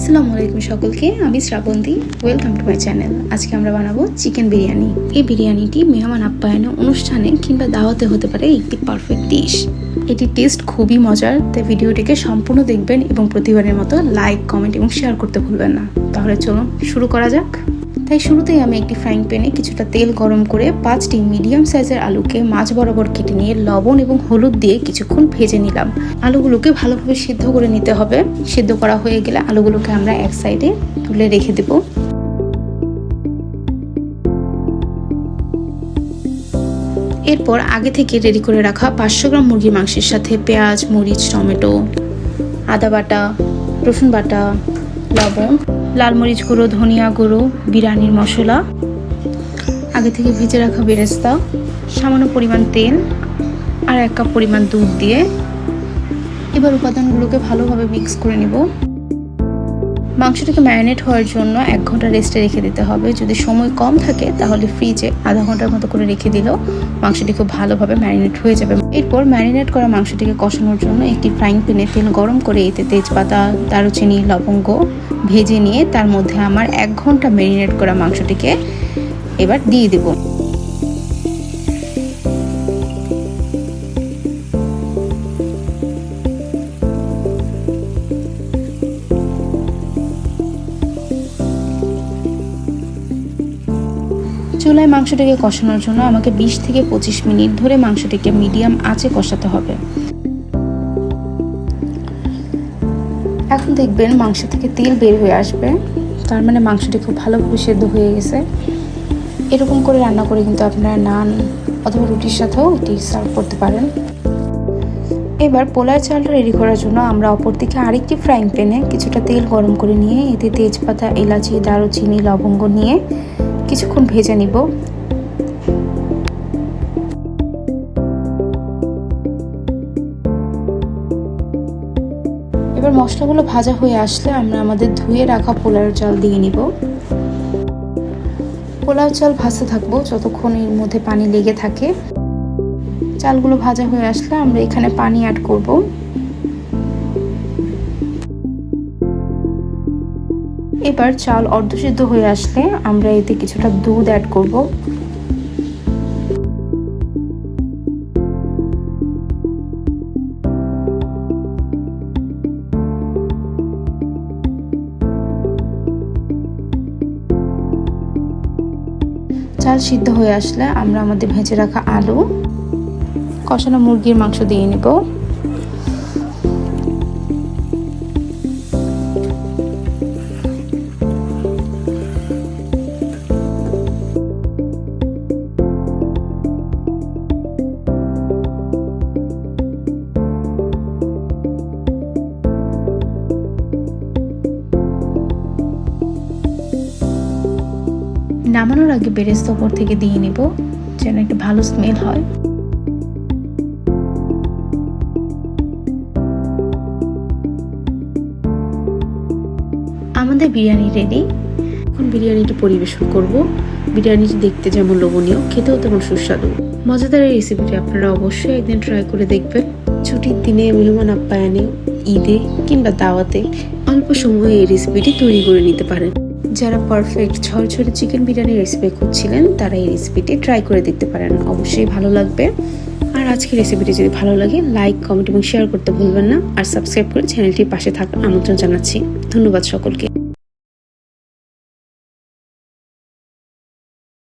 আসসালামু আলাইকুম সকলকে, আমি Shrabanti. Welcome to my channel. আজকে আমরা বানাবো চিকেন বিরিয়ানি। এই বিরিয়ানিটি মেহমান আপ্যায়নে, অনুষ্ঠানে কিংবা দাওয়াতে হতে পারে একটি পারফেক্ট ডিশ। এটি টেস্ট খুবই মজার, তাই ভিডিওটিকে সম্পূর্ণ দেখবেন এবং প্রতিবারের মতো লাইক, কমেন্ট এবং শেয়ার করতে ভুলবেন না। তাহলে চলুন শুরু করা যাক। তাই শুরুতেই আমি একটি ফ্রাইং প্যানে কিছুটা তেল গরম করে 5টি মিডিয়াম সাইজের আলুকে মাঝ বরাবর কেটে নিয়ে লবণ এবং হলুদ দিয়ে কিছুক্ষণ ভেজে নিলাম। আলুগুলোকে ভালোভাবে সিদ্ধ করে নিতে হবে। সিদ্ধ করা হয়ে গেলে আলুগুলোকে আমরা এক সাইডে তুলে রেখে দেব। এরপর আগে থেকে রেডি করে রাখা 500 গ্রাম মুরগির মাংসের সাথে পেঁয়াজ, মরিচ, টমেটো, আদা বাটা, রসুন বাটা, লবণ, লাল মরিচ গুঁড়ো, ধনিয়া গুঁড়ো, বিরিয়ানির মশলা, আগে থেকে ভেজে রাখা বেরেস্তা, সামান্য পরিমাণ তেল আর 1 কাপ পরিমাণ দুধ দিয়ে এবার উপাদানগুলোকে ভালোভাবে মিক্স করে নিব। মাংসটাকে ম্যারিনেট হওয়ার জন্য 1 ঘন্টা রেস্টে রেখে দিতে হবে। যদি সময় কম থাকে তাহলে ফ্রিজে আধা ঘন্টার মতো করে রেখে দিলেও মাংসটি খুব ভালোভাবে ম্যারিনেট হয়ে যাবে। এরপর ম্যারিনেট করা মাংসটিকে কষানোর জন্য একটি ফ্রাইং প্যানে তেল গরম করে এতে তেজপাতা, দারুচিনি, লবঙ্গ ভেজে নিয়ে তার মধ্যে আমার 1 ঘন্টা ম্যারিনেট করা মাংসটিকে এবার দিয়ে দেব। চুলায় মাংসটিকে কষানোর জন্য আমাকে 20 থেকে 25 মিনিট ধরে মাংসটিকে মিডিয়াম আঁচে কষাতে হবে। এখন দেখবেন মাংস থেকে তেল বের হয়ে আসবে, তার মানে মাংসটি খুব ভালোভাবে সেদ্ধ হয়ে গেছে। এরকম করে রান্না করে কিন্তু আপনারা নান অথবা রুটির সাথেও এটি সার্ভ করতে পারেন। এবার পোলার চালটা রেডি করার জন্য আমরা অপরদিকে আরেকটি ফ্রাইং প্যানে কিছুটা তেল গরম করে নিয়ে এতে তেজপাতা, এলাচি, দারুচিনি, লবঙ্গ নিয়ে কিছুক্ষণ ভেজে নিব। এবার মশলাগুলো ভাজা হয়ে আসলে আমরা আমাদের ধুয়ে রাখা পোলাও চাল দিয়ে নিব। পোলাও চাল ভাজতে থাকবো যতক্ষণ এর মধ্যে পানি লেগে থাকে। চালগুলো ভাজা হয়ে আসলে আমরা এখানে পানি অ্যাড করব। এবার চাল অর্ধসিদ্ধ হয়ে আসলে আমরা এতে কিছুটা দুধ অ্যাড করব। চাল সিদ্ধ হয়ে আসলে আমরা আমাদের ভেজে রাখা আলু, কষানো মুরগির মাংস দিয়ে নেব। নামানোর আগে বেরেস্তা উপর থেকে দিয়ে নিব যেন একটা ভালো স্মেল হয়। আমাদের বিরিয়ানি রেডি। এখন বিরিয়ানিটি পরিবেশন করব। বিরিয়ানিটি দেখতে যেমন লোভনীয়, খেতেও তেমন সুস্বাদু। মজাদার এই রেসিপিটি আপনারা অবশ্যই একদিন ট্রাই করে দেখবেন। ছুটির দিনে, মেহমান আপ্যায়নে, ঈদে কিংবা দাওয়াতে অল্প সময়ে এই রেসিপিটি তৈরি করে নিতে পারেন। যারা পারফেক্ট ঝরঝরে চিকেন বিরিয়ানি রেসিপি খুঁজছিলেন তারা এই রেসিপিটি ট্রাই করে দেখতে পারেন। অবশ্যই ভালো লাগবে। আর আজকের রেসিপিটি যদি ভালো লাগে লাইক, কমেন্ট এবং শেয়ার করতে ভুলবেন না। আর সাবস্ক্রাইব করে চ্যানেলটির পাশে থাকার আমন্ত্রণ জানাচ্ছি। ধন্যবাদ সকলকে।